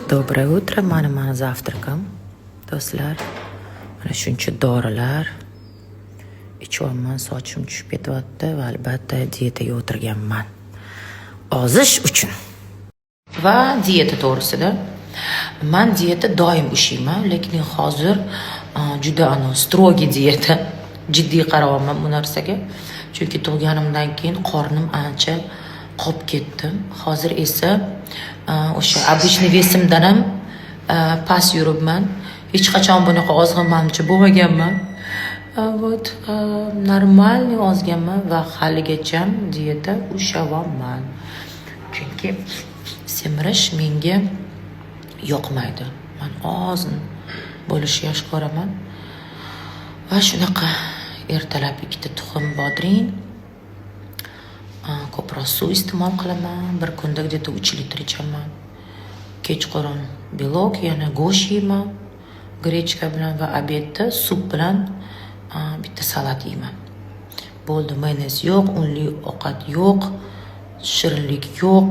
Доброе утро, mana завтракам, do'stlar. Mana shuncha dorilar ichyapman, sochim tushib ketyapti va albatta diyetaga o'tirganman. Ozish uchun. Va diyeta to'g'risida. Men diyeta doim ushlayman, lekin hozir juda strogi diyeta. Jiddiy qarayapman bu narsaga. Chunki tug'ganimdan keyin qornim ancha qolib ketdi. Hozir esa o'sha обычный vesimdan ham past yuribman. Hech qachon bunaqa ozg'inmancha bo'lmaganman. Вот normalniy ozganman va haligacha diyeta ushlayapman. Chunki semirish menga yoqmaydi. Men ozin bo'lishni yaxshi ko'raman. Va shunaqa ertalab 2 tuxum bodring, ko'proq suv iste'mol qilaman. Bir kunda где-то 3 litr ichaman. Kechqurun belok, yana go'sht yeyman, grechka bilan va obedda sup bilan bitta salat yeyman. Bo'ldi, mayonez yo'q, unli ovqat yo'q, shirinlik yo'q.